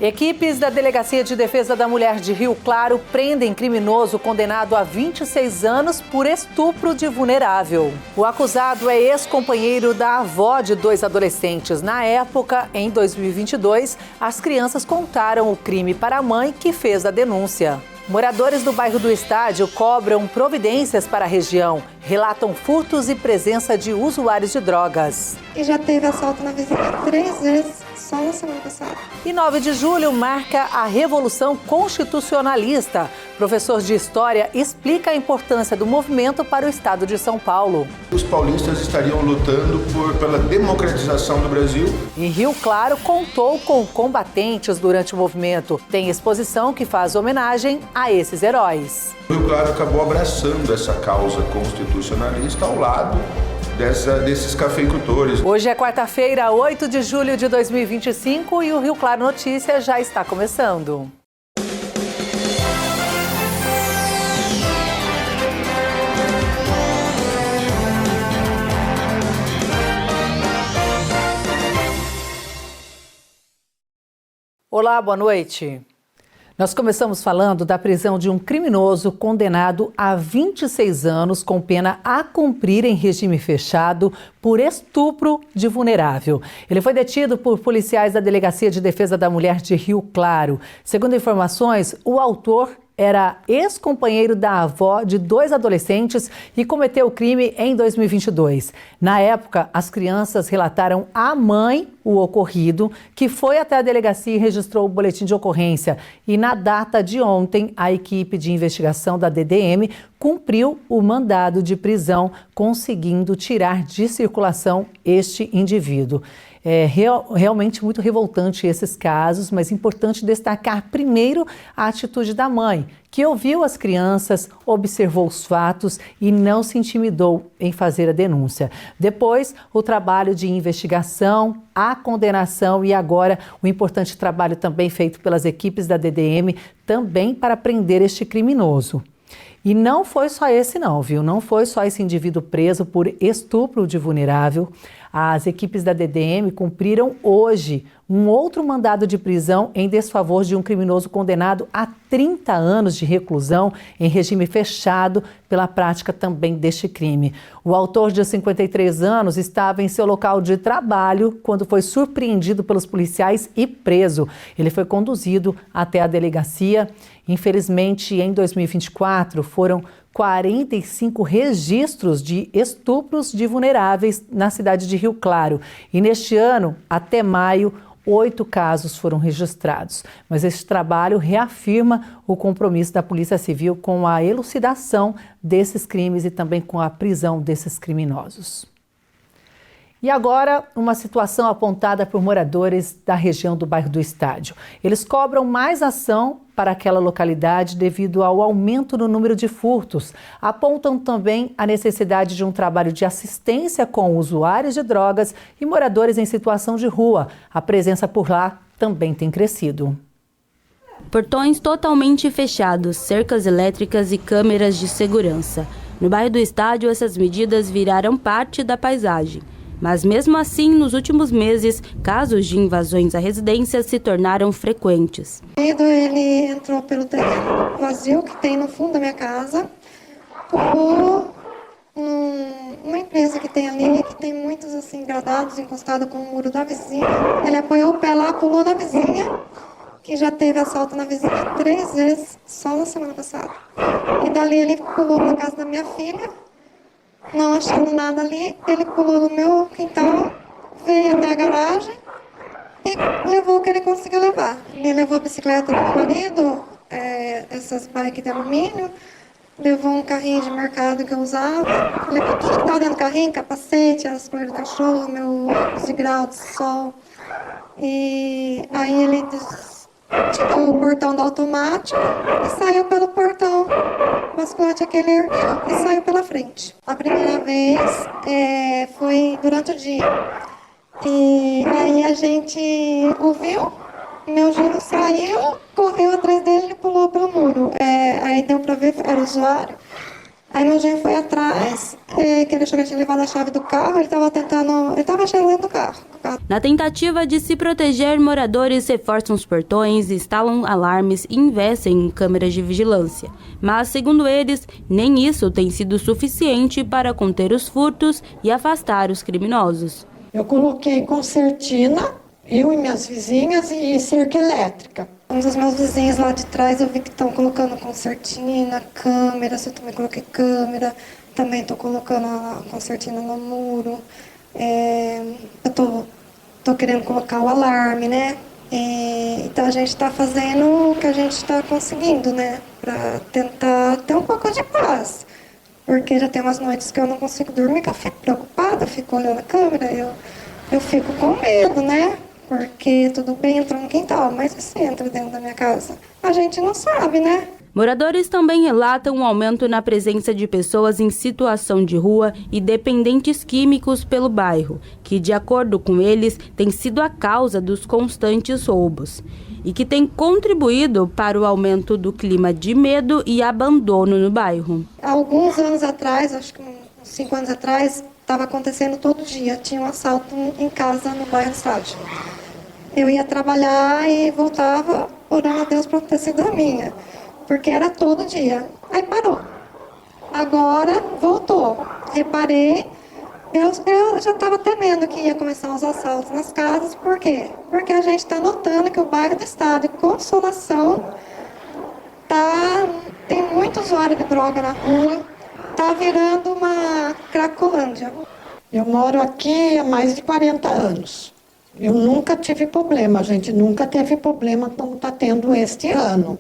Equipes da Delegacia de Defesa da Mulher de Rio Claro prendem criminoso condenado a 26 anos por estupro de vulnerável. O acusado é ex-companheiro da avó de 2 adolescentes. Na época, em 2022, as crianças contaram o crime para a mãe que fez a denúncia. Moradores do bairro do Estádio cobram providências para a região, relatam furtos e presença de usuários de drogas. E já teve assalto na vizinha 3 vezes, só na semana passada. E 9 de julho marca a Revolução Constitucionalista. Professor de História explica a importância do movimento para o estado de São Paulo. Os paulistas estariam lutando pela democratização do Brasil. E Rio Claro contou com combatentes durante o movimento. Tem exposição que faz homenagem a esses heróis. Rio Claro acabou abraçando essa causa constitucionalista ao lado desses cafeicultores. Hoje é quarta-feira, 8 de julho de 2025 e o Rio Claro Notícias já está começando. Olá, boa noite. Nós começamos falando da prisão de um criminoso condenado a 26 anos com pena a cumprir em regime fechado por estupro de vulnerável. Ele foi detido por policiais da Delegacia de Defesa da Mulher de Rio Claro. Segundo informações, o autor era ex-companheiro da avó de 2 adolescentes e cometeu o crime em 2022. Na época, as crianças relataram à mãe o ocorrido, que foi até a delegacia e registrou o boletim de ocorrência. E na data de ontem, a equipe de investigação da DDM cumpriu o mandado de prisão, conseguindo tirar de circulação este indivíduo. É realmente muito revoltante esses casos, mas importante destacar primeiro a atitude da mãe, que ouviu as crianças, observou os fatos e não se intimidou em fazer a denúncia. Depois, o trabalho de investigação, a condenação e agora o importante trabalho também feito pelas equipes da DDM também para prender este criminoso. E não foi só esse não, viu? Não foi só esse indivíduo preso por estupro de vulnerável. As equipes da DDM cumpriram hoje um outro mandado de prisão em desfavor de um criminoso condenado a 30 anos de reclusão em regime fechado pela prática também deste crime. O autor de 53 anos estava em seu local de trabalho quando foi surpreendido pelos policiais e preso. Ele foi conduzido até a delegacia. Infelizmente, em 2024, foram 45 registros de estupros de vulneráveis na cidade de Rio Claro. E neste ano, até maio, 8 casos foram registrados. Mas esse trabalho reafirma o compromisso da Polícia Civil com a elucidação desses crimes e também com a prisão desses criminosos. E agora, uma situação apontada por moradores da região do bairro do Estádio. Eles cobram mais ação para aquela localidade devido ao aumento no número de furtos. Apontam também a necessidade de um trabalho de assistência com usuários de drogas e moradores em situação de rua. A presença por lá também tem crescido. Portões totalmente fechados, cercas elétricas e câmeras de segurança. No bairro do Estádio, essas medidas viraram parte da paisagem. Mas mesmo assim, nos últimos meses, casos de invasões a residências se tornaram frequentes. Ele entrou pelo terreno vazio que tem no fundo da minha casa, pulou numa empresa que tem ali, que tem muitos assim gradados encostados com o muro da vizinha. Ele apoiou o pé lá, pulou na vizinha, que já teve assalto na vizinha 3 vezes, só na semana passada. E dali ele pulou na casa da minha filha. Não achando nada ali, ele pulou no meu quintal, veio até a garagem e levou o que ele conseguiu levar. Ele levou a bicicleta do meu marido, essas bikes de alumínio, levou um carrinho de mercado que eu usava, levou tudo que estava dentro do carrinho, capacete, as coisas do cachorro, meu óculos de grau de sol. E aí ele tirou o portão do automático e saiu pelo portão, basculante aquele ergueu e saiu pela frente. A primeira vez foi durante o dia. E aí a gente ouviu, meu genro saiu, correu atrás dele e pulou pelo muro. Aí deu pra ver, era usuário. Aí meu genro foi atrás, que ele achou que eu tinha levado a chave do carro, ele estava achando dentro do carro. Na tentativa de se proteger, moradores reforçam os portões, instalam alarmes e investem em câmeras de vigilância. Mas, segundo eles, nem isso tem sido suficiente para conter os furtos e afastar os criminosos. Eu coloquei concertina, eu e minhas vizinhas, e cerca elétrica. Um dos meus vizinhos lá de trás, eu vi que estão colocando concertina, câmeras, eu também coloquei câmera, também estou colocando a concertina no muro. Eu tô querendo colocar o alarme, né? Então a gente está fazendo o que a gente está conseguindo, né? Para tentar ter um pouco de paz. Porque já tem umas noites que eu não consigo dormir, que eu fico preocupada, fico olhando a câmera, eu fico com medo, né? Porque tudo bem, entra no quintal, mas se entra dentro da minha casa, a gente não sabe, né? Moradores também relatam um aumento na presença de pessoas em situação de rua e dependentes químicos pelo bairro, que, de acordo com eles, tem sido a causa dos constantes roubos e que tem contribuído para o aumento do clima de medo e abandono no bairro. Há alguns anos atrás, acho que uns 5 anos atrás, estava acontecendo todo dia, tinha um assalto em casa no bairro do Estádio. Eu ia trabalhar e voltava orando a Deus para não ter sido a minha, porque era todo dia. Aí parou. Agora voltou. Reparei, eu já estava temendo que ia começar os assaltos nas casas. Por quê? Porque a gente está notando que o bairro do Estádio, Consolação, tem muito usuário de droga na rua, está virando uma cracolândia. Eu moro aqui há mais de 40 anos. Eu nunca tive problema, a gente nunca teve problema como está tendo este ano.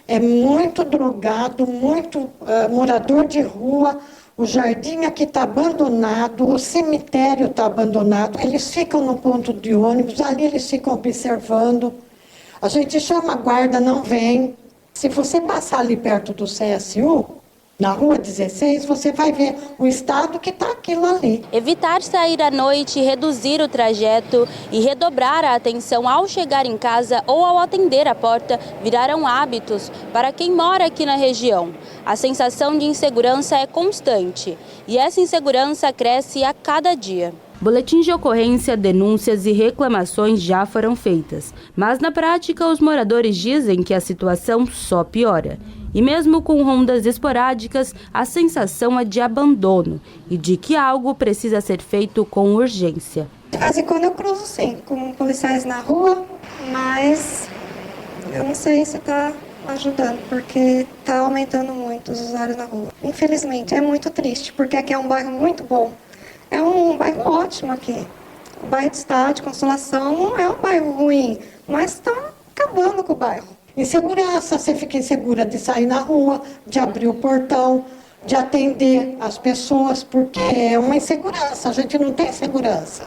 É muito drogado, muito morador de rua, o jardim aqui está abandonado, o cemitério está abandonado, eles ficam no ponto de ônibus, ali eles ficam observando. A gente chama a guarda, não vem. Se você passar ali perto do CSU, na Rua 16, você vai ver o estado que está aquilo ali. Evitar sair à noite, reduzir o trajeto e redobrar a atenção ao chegar em casa ou ao atender a porta viraram hábitos para quem mora aqui na região. A sensação de insegurança é constante e essa insegurança cresce a cada dia. Boletins de ocorrência, denúncias e reclamações já foram feitas, mas na prática os moradores dizem que a situação só piora. E mesmo com rondas esporádicas, a sensação é de abandono e de que algo precisa ser feito com urgência. De vez em quando eu cruzo sim, com policiais na rua, mas eu não sei se está ajudando, porque está aumentando muito os usuários na rua. Infelizmente, é muito triste, porque aqui é um bairro muito bom. É um bairro ótimo aqui. O bairro do Estádio, Consolação, não é um bairro ruim, mas está acabando com o bairro. Insegurança, você fica insegura de sair na rua, de abrir o portão, de atender as pessoas, porque é uma insegurança, a gente não tem segurança.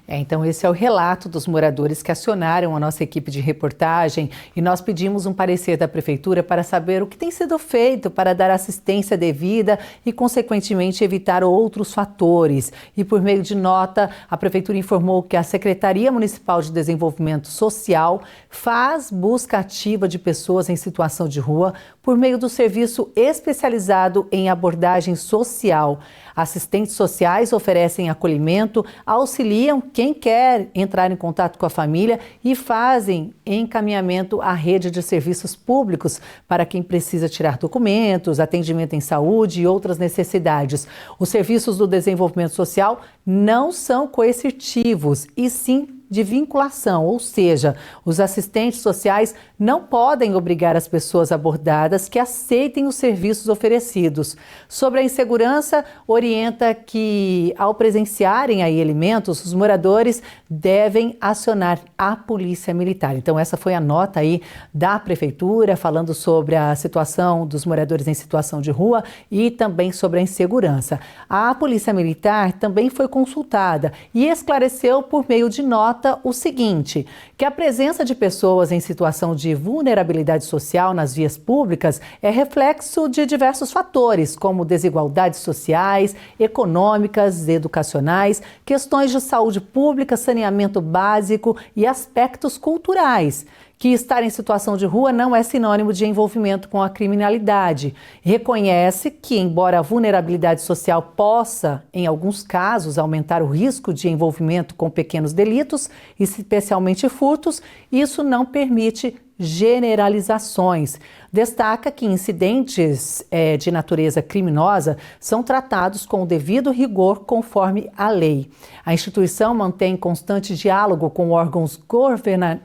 Então esse é o relato dos moradores que acionaram a nossa equipe de reportagem e nós pedimos um parecer da Prefeitura para saber o que tem sido feito para dar assistência devida e, consequentemente, evitar outros fatores. E por meio de nota, a Prefeitura informou que a Secretaria Municipal de Desenvolvimento Social faz busca ativa de pessoas em situação de rua por meio do serviço especializado em abordagem social. Assistentes sociais oferecem acolhimento, auxiliam quem quer entrar em contato com a família e fazem encaminhamento à rede de serviços públicos para quem precisa tirar documentos, atendimento em saúde e outras necessidades. Os serviços do desenvolvimento social não são coercitivos, e sim de vinculação, ou seja, os assistentes sociais não podem obrigar as pessoas abordadas que aceitem os serviços oferecidos. Sobre a insegurança, orienta que, ao presenciarem aí elementos, os moradores devem acionar a Polícia Militar. Então essa foi a nota aí da Prefeitura, falando sobre a situação dos moradores em situação de rua e também sobre a insegurança. A Polícia Militar também foi consultada e esclareceu por meio de nota o seguinte, que a presença de pessoas em situação de vulnerabilidade social nas vias públicas é reflexo de diversos fatores, como desigualdades sociais, econômicas, educacionais, questões de saúde pública, saneamento básico e aspectos culturais, que estar em situação de rua não é sinônimo de envolvimento com a criminalidade. Reconhece que, embora a vulnerabilidade social possa, em alguns casos, aumentar o risco de envolvimento com pequenos delitos, especialmente furtos, isso não permite generalizações. Destaca que incidentes de natureza criminosa são tratados com o devido rigor conforme a lei. A instituição mantém constante diálogo com órgãos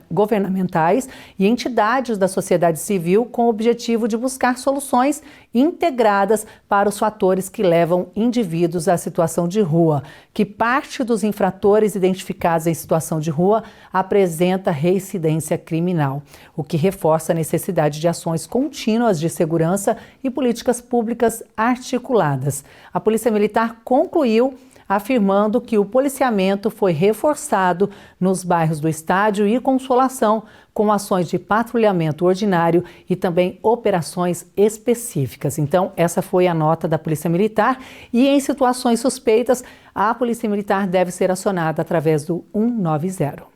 governamentais e entidades da sociedade civil com o objetivo de buscar soluções integradas para os fatores que levam indivíduos à situação de rua, que parte dos infratores identificados em situação de rua apresenta reincidência criminal, o que reforça a necessidade de ações contínuas de segurança e políticas públicas articuladas. A Polícia Militar concluiu afirmando que o policiamento foi reforçado nos bairros do Estádio e Consolação, com ações de patrulhamento ordinário e também operações específicas. Então, essa foi a nota da Polícia Militar e em situações suspeitas, a Polícia Militar deve ser acionada através do 190.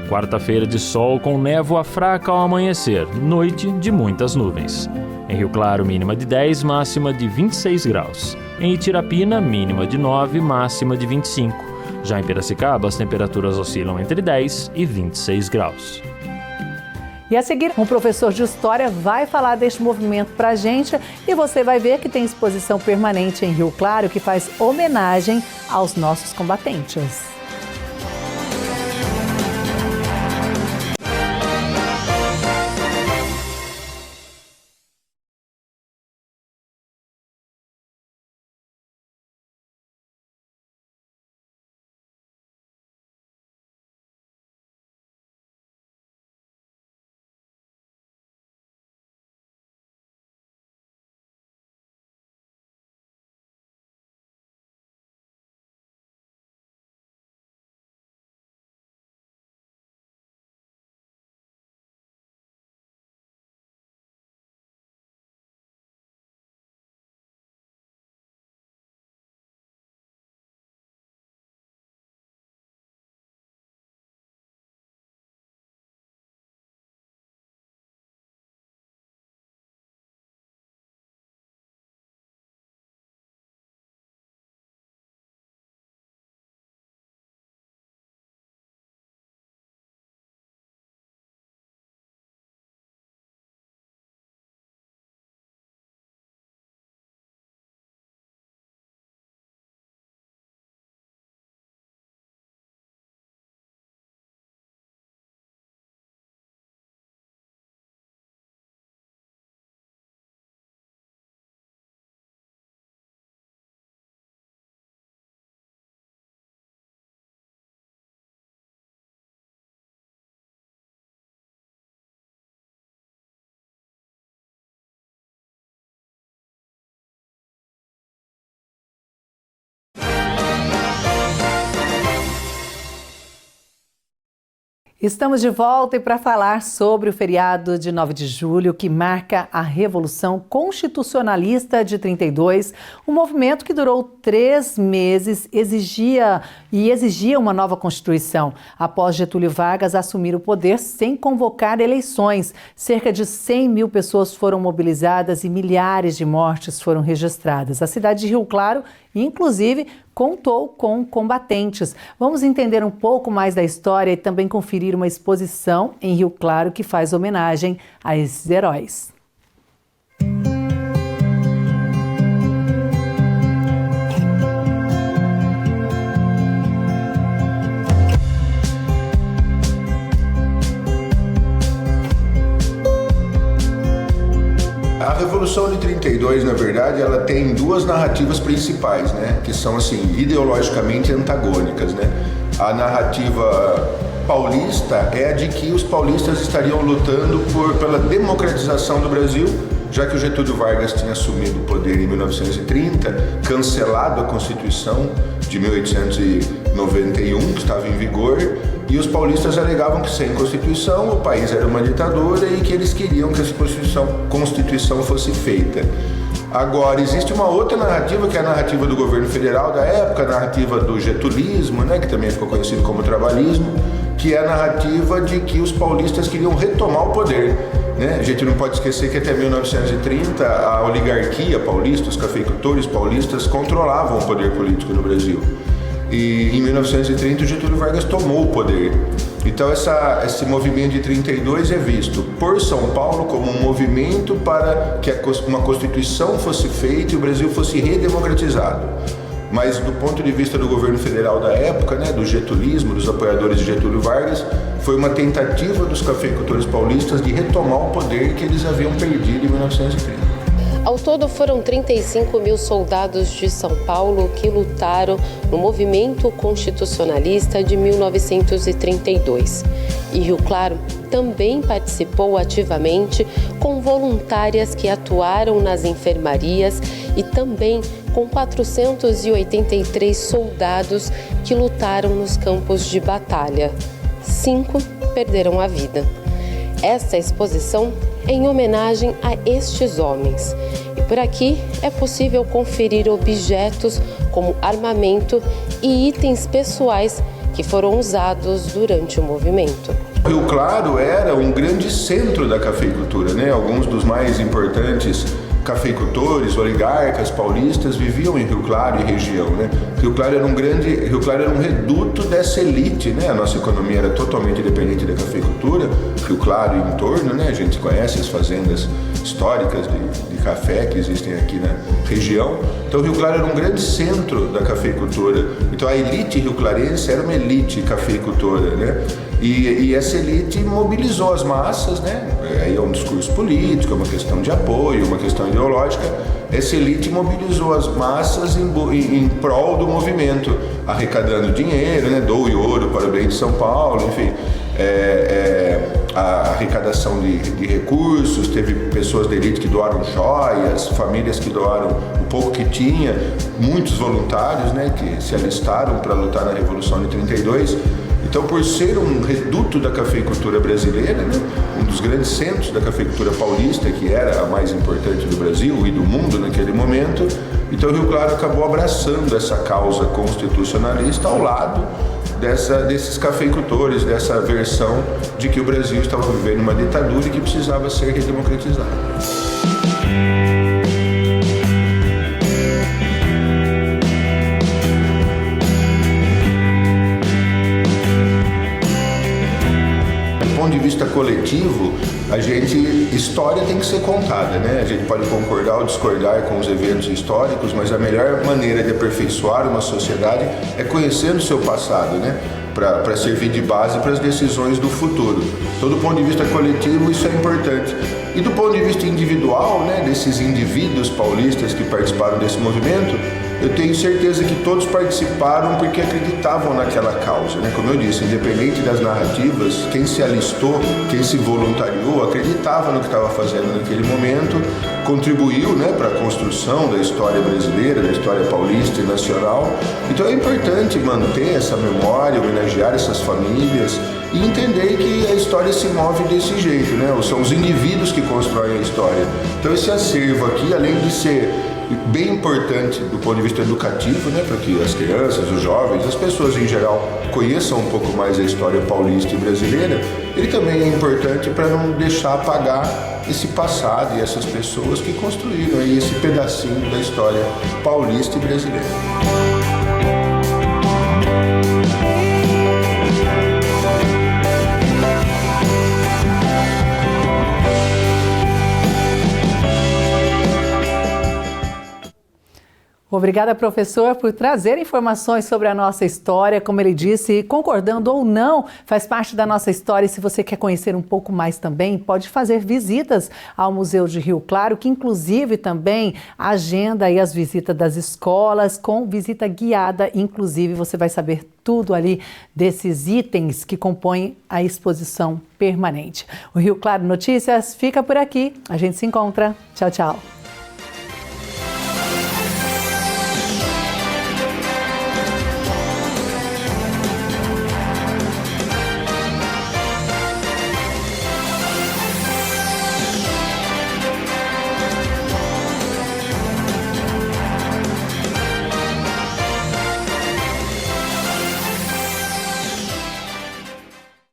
Quarta-feira de sol com névoa fraca ao amanhecer, noite de muitas nuvens. Em Rio Claro, mínima de 10, máxima de 26 graus. Em Itirapina, mínima de 9, máxima de 25. Já em Piracicaba, as temperaturas oscilam entre 10 e 26 graus. E a seguir, um professor de História vai falar deste movimento para a gente e você vai ver que tem exposição permanente em Rio Claro que faz homenagem aos nossos combatentes. Estamos de volta e para falar sobre o feriado de 9 de julho, que marca a Revolução Constitucionalista de 32, um movimento que durou 3 meses, exigia uma nova Constituição, após Getúlio Vargas assumir o poder sem convocar eleições. Cerca de 100 mil pessoas foram mobilizadas e milhares de mortes foram registradas. A cidade de Rio Claro, inclusive, contou com combatentes. Vamos entender um pouco mais da história e também conferir uma exposição em Rio Claro que faz homenagem a esses heróis. A Revolução de 32, na verdade, ela tem 2 narrativas principais, né? Que são, assim, ideologicamente antagônicas, né? A narrativa paulista é a de que os paulistas estariam lutando pela democratização do Brasil, já que o Getúlio Vargas tinha assumido o poder em 1930, cancelado a Constituição de 1891, que estava em vigor, e os paulistas alegavam que sem Constituição o país era uma ditadura e que eles queriam que essa Constituição fosse feita. Agora, existe uma outra narrativa, que é a narrativa do governo federal da época, a narrativa do getulismo, né, que também ficou conhecido como trabalhismo, que é a narrativa de que os paulistas queriam retomar o poder. Né? A gente não pode esquecer que até 1930 a oligarquia paulista, os cafeicultores paulistas controlavam o poder político no Brasil. E em 1930 o Getúlio Vargas tomou o poder. Então esse movimento de 32 é visto por São Paulo como um movimento para que uma Constituição fosse feita e o Brasil fosse redemocratizado. Mas do ponto de vista do governo federal da época, né, do getulismo, dos apoiadores de Getúlio Vargas, foi uma tentativa dos cafeicultores paulistas de retomar o poder que eles haviam perdido em 1930. Ao todo, foram 35 mil soldados de São Paulo que lutaram no movimento constitucionalista de 1932. E Rio Claro também participou ativamente com voluntárias que atuaram nas enfermarias e também com 483 soldados que lutaram nos campos de batalha. 5 perderam a vida. Esta exposição é em homenagem a estes homens. E por aqui é possível conferir objetos como armamento e itens pessoais que foram usados durante o movimento. Rio Claro era um grande centro da cafeicultura, né? Alguns dos mais importantes cafeicultores, oligarcas paulistas viviam em Rio Claro e região, né? Rio Claro era um reduto dessa elite, né? A nossa economia era totalmente dependente da cafeicultura, Rio Claro e em torno, né? A gente conhece as fazendas históricas de café que existem aqui na região. Então Rio Claro era um grande centro da cafeicultura. Então a elite rioclarense era uma elite cafeicultora, né? E essa elite mobilizou as massas, né? Aí é um discurso político, é uma questão de apoio, uma questão ideológica. Essa elite mobilizou as massas em prol do movimento, arrecadando dinheiro, né? Doe ouro para o bem de São Paulo, enfim. A arrecadação de recursos, teve pessoas da elite que doaram joias, famílias que doaram o pouco que tinha, muitos voluntários, né? Que se alistaram para lutar na Revolução de 32. Então, por ser um reduto da cafeicultura brasileira, né, um dos grandes centros da cafeicultura paulista, que era a mais importante do Brasil e do mundo naquele momento, então Rio Claro acabou abraçando essa causa constitucionalista ao lado desses cafeicultores, dessa versão de que o Brasil estava vivendo uma ditadura e que precisava ser redemocratizado. De vista coletivo, história tem que ser contada, né? A gente pode concordar ou discordar com os eventos históricos, mas a melhor maneira de aperfeiçoar uma sociedade é conhecendo o seu passado, né? Para servir de base para as decisões do futuro. Então, do ponto de vista coletivo, isso é importante. E do ponto de vista individual, né, desses indivíduos paulistas que participaram desse movimento, eu tenho certeza que todos participaram porque acreditavam naquela causa, né? Como eu disse, independente das narrativas, quem se alistou, quem se voluntariou, acreditava no que estava fazendo naquele momento, contribuiu, né, para a construção da história brasileira, da história paulista e nacional. Então é importante manter essa memória, homenagear essas famílias e entender que a história se move desse jeito, né? São os indivíduos que constroem a história. Então esse acervo aqui, além de ser bem importante do ponto de vista educativo, né, para que as crianças, os jovens, as pessoas em geral conheçam um pouco mais a história paulista e brasileira, ele também é importante para não deixar apagar esse passado e essas pessoas que construíram aí esse pedacinho da história paulista e brasileira. Obrigada, professor, por trazer informações sobre a nossa história. Como ele disse, concordando ou não, faz parte da nossa história. E se você quer conhecer um pouco mais também, pode fazer visitas ao Museu de Rio Claro, que inclusive também agenda aí as visitas das escolas com visita guiada. Inclusive, você vai saber tudo ali desses itens que compõem a exposição permanente. O Rio Claro Notícias fica por aqui. A gente se encontra. Tchau, tchau.